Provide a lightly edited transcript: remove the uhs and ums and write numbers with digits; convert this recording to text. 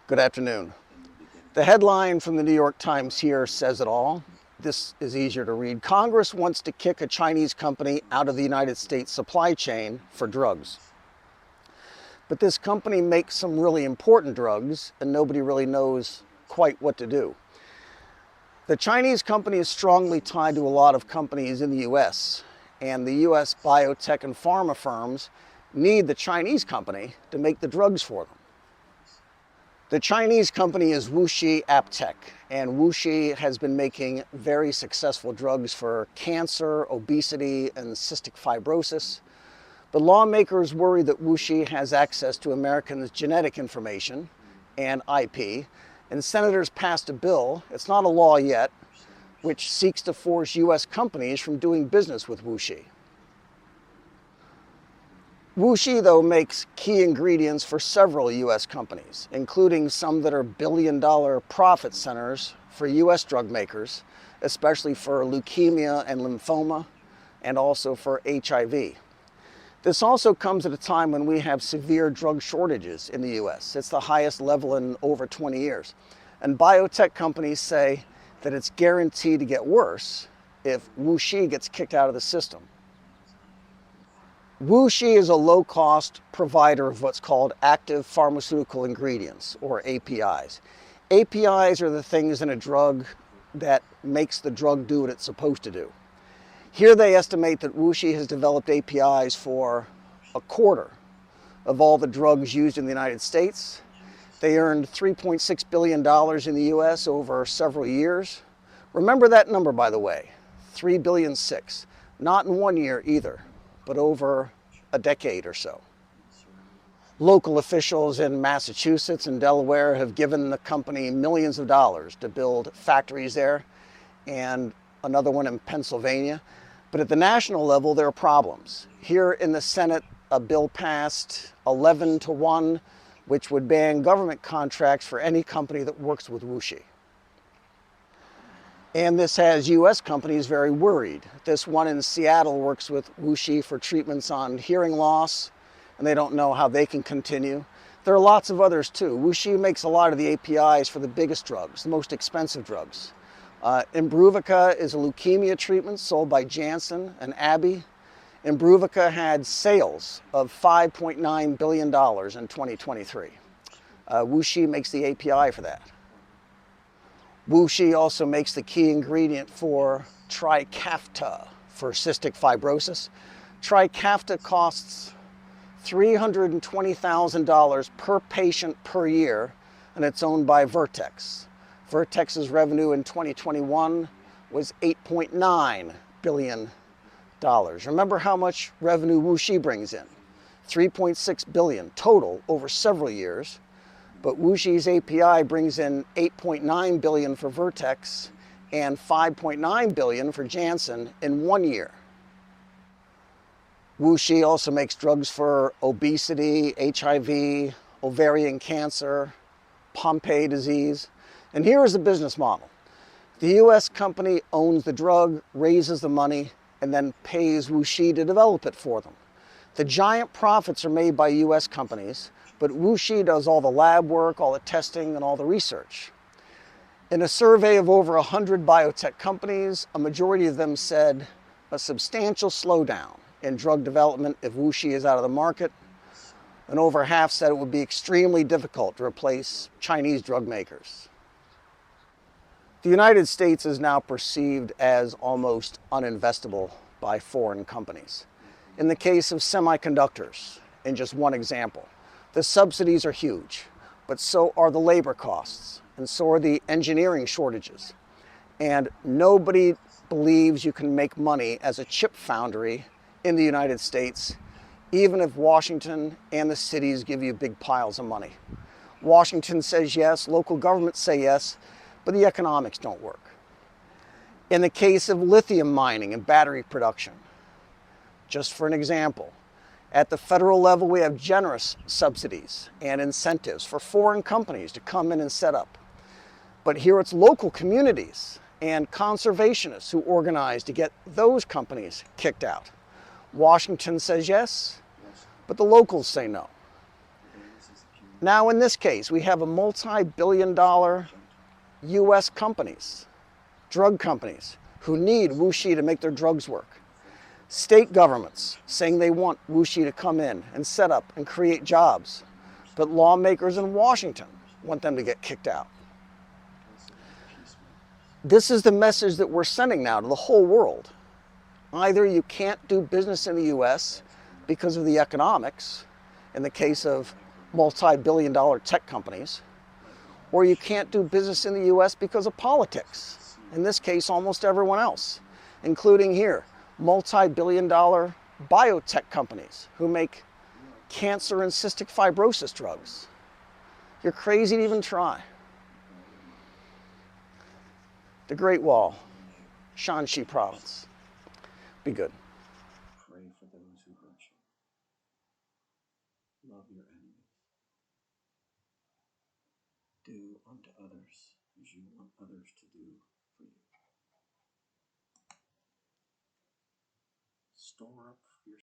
Good afternoon. The headline from the New York Times here says it all. This is easier to read. Congress wants to kick a Chinese company out of the United States supply chain for drugs. But this company makes some really important drugs and nobody really knows quite what to do. The Chinese company is strongly tied to a lot of companies in the US, and the US biotech and pharma firms need the Chinese company to make the drugs for them. The Chinese company is Wuxi AppTec, and Wuxi has been making very successful drugs for cancer, obesity, and cystic fibrosis. But lawmakers worry that Wuxi has access to Americans' genetic information and IP, and senators passed a bill, it's not a law yet, which seeks to force US companies from doing business with Wuxi. Wuxi, though, makes key ingredients for several US companies, including some that are billion-dollar profit centers for US drug makers, especially for leukemia and lymphoma, and also for HIV. This also comes at a time when we have severe drug shortages in the US. It's the highest level in over 20 years. And biotech companies say that it's guaranteed to get worse if Wuxi gets kicked out of the system. Wuxi is a low-cost provider of what's called Active Pharmaceutical Ingredients, or APIs. APIs are the things in a drug that makes the drug do what it's supposed to do. Here they estimate that Wuxi has developed APIs for a quarter of all the drugs used in the United States. They earned $3.6 billion in the US over several years. Remember that number, by the way, $3.6 billion. Not in 1 year either, but over a decade or so. Local officials in Massachusetts and Delaware have given the company millions of dollars to build factories there, and another one in Pennsylvania. But at the national level, there are problems. Here in the Senate, a bill passed 11-1, which would ban government contracts for any company that works with Wuxi. And this has US companies very worried. This one in Seattle works with Wuxi for treatments on hearing loss, and they don't know how they can continue. There are lots of others too. Wuxi makes a lot of the APIs for the biggest drugs, the most expensive drugs. Imbruvica is a leukemia treatment sold by Janssen and Abbie. Imbruvica had sales of $5.9 billion in 2023. Wuxi makes the API for that. Wuxi also makes the key ingredient for Trikafta for cystic fibrosis. Trikafta costs $320,000 per patient per year, and it's owned by Vertex. Vertex's revenue in 2021 was $8.9 billion. Remember how much revenue Wuxi brings in? $3.6 billion total over several years. But Wuxi's API brings in $8.9 billion for Vertex and $5.9 billion for Janssen in 1 year. Wuxi also makes drugs for obesity, HIV, ovarian cancer, Pompe disease. And here is the business model. The US company owns the drug, raises the money, and then pays Wuxi to develop it for them. The giant profits are made by US companies, but Wuxi does all the lab work, all the testing, and all the research. In a survey of over 100 biotech companies, a majority of them said a substantial slowdown in drug development if Wuxi is out of the market, and over half said it would be extremely difficult to replace Chinese drug makers. The United States is now perceived as almost uninvestable by foreign companies. In the case of semiconductors, in just one example, the subsidies are huge, but so are the labor costs, and so are the engineering shortages. And nobody believes you can make money as a chip foundry in the United States, even if Washington and the cities give you big piles of money. Washington says yes, local governments say yes, but the economics don't work. In the case of lithium mining and battery production, just for an example, at the federal level, we have generous subsidies and incentives for foreign companies to come in and set up. But here it's local communities and conservationists who organize to get those companies kicked out. Washington says yes, but the locals say no. Now in this case, we have a multi-billion-dollar US companies, drug companies, who need Wuxi to make their drugs work. State governments saying they want Wuxi to come in and set up and create jobs, but lawmakers in Washington want them to get kicked out. This is the message that we're sending now to the whole world. Either you can't do business in the US because of the economics, in the case of multi-billion-dollar tech companies, or you can't do business in the US because of politics. In this case, almost everyone else, including here, multi-billion-dollar biotech companies who make cancer and cystic fibrosis drugs. You're crazy to even try. The Great Wall, Shanxi province. Be good. Pray for those who hurt you. Love your enemies. Do unto others as you want others to do for you. Store up your